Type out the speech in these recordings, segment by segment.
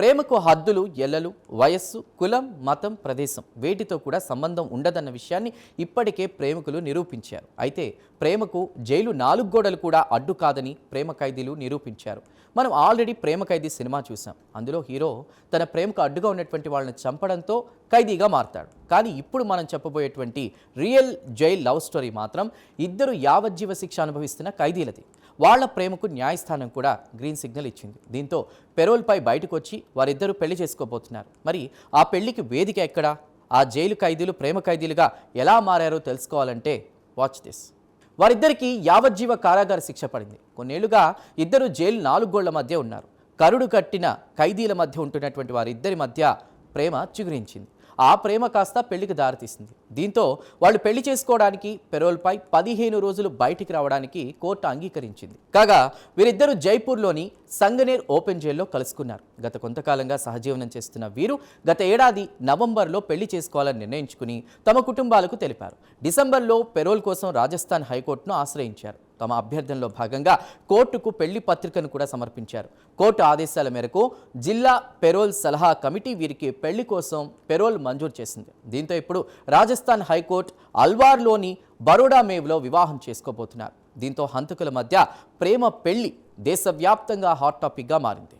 ప్రేమకు హద్దులు, ఎల్లలు, వయస్సు, కులం, మతం, ప్రదేశం వేటితో కూడా సంబంధం ఉండదన్న విషయాన్ని ఇప్పటికే ప్రేమికులు నిరూపించారు. అయితే ప్రేమకు జైలు 4 గోడలు కూడా అడ్డు కాదని ప్రేమ ఖైదీలు నిరూపించారు. మనం ఆల్రెడీ ప్రేమ ఖైదీ సినిమా చూసాం. అందులో హీరో తన ప్రేమకు అడ్డుగా ఉన్నటువంటి వాళ్ళని చంపడంతో ఖైదీగా మారతాడు. కానీ ఇప్పుడు మనం చెప్పబోయేటువంటి రియల్ జైల్ లవ్ స్టోరీ మాత్రం ఇద్దరు యావజ్జీవ శిక్ష అనుభవిస్తున్న ఖైదీలది. వాళ్ల ప్రేమకు న్యాయస్థానం కూడా గ్రీన్ సిగ్నల్ ఇచ్చింది. దీంతో పెరోల్పై బయటకు వచ్చి వారిద్దరూ పెళ్లి చేసుకోబోతున్నారు. మరి ఆ పెళ్లికి వేదిక ఎక్కడా? ఆ జైలు ఖైదీలు ప్రేమ ఖైదీలుగా ఎలా మారారో తెలుసుకోవాలంటే వాచ్ దిస్. వారిద్దరికీ యావజ్జీవ కారాగార శిక్ష పడింది. కొన్నేళ్లుగా ఇద్దరు జైలు 4 గోళ్ల మధ్య ఉన్నారు. కరుడు కట్టిన ఖైదీల మధ్య ఉంటున్నటువంటి వారిద్దరి మధ్య ప్రేమ చిగురించింది. ఆ ప్రేమ కాస్త పెళ్లికి దారితీసింది. దీంతో వాళ్ళు పెళ్లి చేసుకోవడానికి పెరోల్పై 15 రోజులు బయటికి రావడానికి కోర్టు అంగీకరించింది. కాగా వీరిద్దరూ జైపూర్లోని సంగనేర్ ఓపెన్ జైల్లో కలుసుకున్నారు. గత కొంతకాలంగా సహజీవనం చేస్తున్న వీరు గత ఏడాది నవంబర్లో పెళ్లి చేసుకోవాలని నిర్ణయించుకుని తమ కుటుంబాలకు తెలిపారు. డిసెంబర్లో పెరోల్ కోసం రాజస్థాన్ హైకోర్టును ఆశ్రయించారు. తమ అభ్యర్థనలో భాగంగా కోర్టుకు పెళ్లి పత్రికను కూడా సమర్పించారు. కోర్టు ఆదేశాల మేరకు జిల్లా పెరోల్ సలహా కమిటీ వీరికి పెళ్లి కోసం పెరోల్ మంజూరు చేసింది. దీంతో ఇప్పుడు రాజస్థాన్ హైకోర్టు అల్వార్లోని బరోడా మేవ్లో వివాహం చేసుకోబోతున్నారు. దీంతో హంతకుల మధ్య ప్రేమ పెళ్లి దేశవ్యాప్తంగా హాట్ టాపిక్గా మారింది.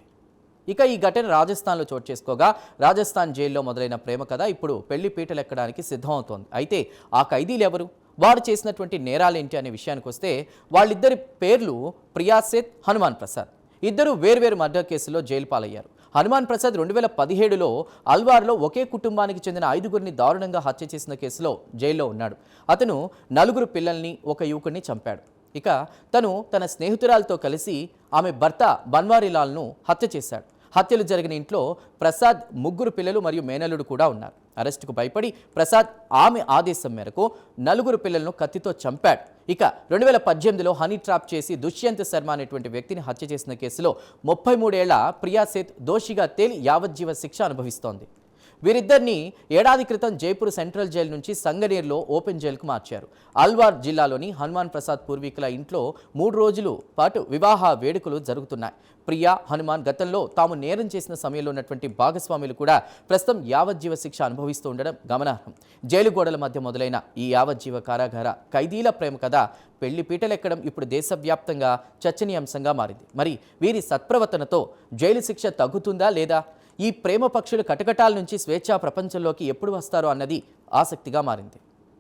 ఇక ఈ ఘటన రాజస్థాన్లో చోటు చేసుకోగా రాజస్థాన్ జైల్లో మొదలైన ప్రేమ కథ ఇప్పుడు పెళ్లి పీటలెక్కడానికి సిద్ధమవుతోంది. అయితే ఆ ఖైదీలు ఎవరు? వారు చేసినటువంటి నేరాలేంటి అనే విషయానికి వస్తే వాళ్ళిద్దరి పేర్లు ప్రియాసేత్, హనుమాన్ ప్రసాద్. ఇద్దరు వేర్వేరు మర్డర్ కేసులో జైలు పాలయ్యారు. హనుమాన్ ప్రసాద్ 2017లో అల్వార్లో ఒకే కుటుంబానికి చెందిన 5గురిని దారుణంగా హత్య చేసిన కేసులో జైల్లో ఉన్నాడు. అతను 4 పిల్లల్ని, ఒక యువకుడిని చంపాడు. ఇక తన స్నేహితురాలతో కలిసి ఆమె భర్త బన్వారీలాల్ను హత్య చేశాడు. హత్యలు జరిగిన ఇంట్లో ప్రసాద్ 3 పిల్లలు మరియు మేనల్లుడు కూడా ఉన్నారు. అరెస్టుకు భయపడి ప్రసాద్ ఆమె ఆదేశం మేరకు 4 పిల్లలను కత్తితో చంపాడు. ఇక 2018లో హనీ ట్రాప్ చేసి దుష్యంత్ శర్మ అనేటువంటి వ్యక్తిని హత్య చేసిన కేసులో 33 ఏళ్ల ప్రియాసేత్ దోషిగా తేలి యావజ్జీవ శిక్ష అనుభవిస్తోంది. వీరిద్దరిని ఏడాది క్రితం జైపూర్ సెంట్రల్ జైలు నుంచి సంగనేర్లో ఓపెన్ జైలుకు మార్చారు. అల్వార్ జిల్లాలోని హనుమాన్ ప్రసాద్ పూర్వీకుల ఇంట్లో 3 రోజుల పాటు వివాహ వేడుకలు జరుగుతున్నాయి. ప్రియా, హనుమాన్ గతంలో తాము నేరం చేసిన సమయంలో ఉన్నటువంటి భాగస్వాములు కూడా ప్రస్తుతం యావజ్జీవ శిక్ష అనుభవిస్తూ ఉండడం గమనార్హం. జైలు గోడల మధ్య మొదలైన ఈ యావజ్జీవ కారాగార ఖైదీల ప్రేమ కథ పెళ్లి పీటలెక్కడం ఇప్పుడు దేశవ్యాప్తంగా చర్చనీయాంశంగా మారింది. మరి వీరి సత్ప్రవర్తనతో జైలు శిక్ష తగ్గుతుందా లేదా? ఈ ప్రేమ పక్షులు కటకటాల నుంచి స్వేచ్ఛా ప్రపంచంలోకి ఎప్పుడు వస్తారో అన్నది ఆసక్తిగా మారింది.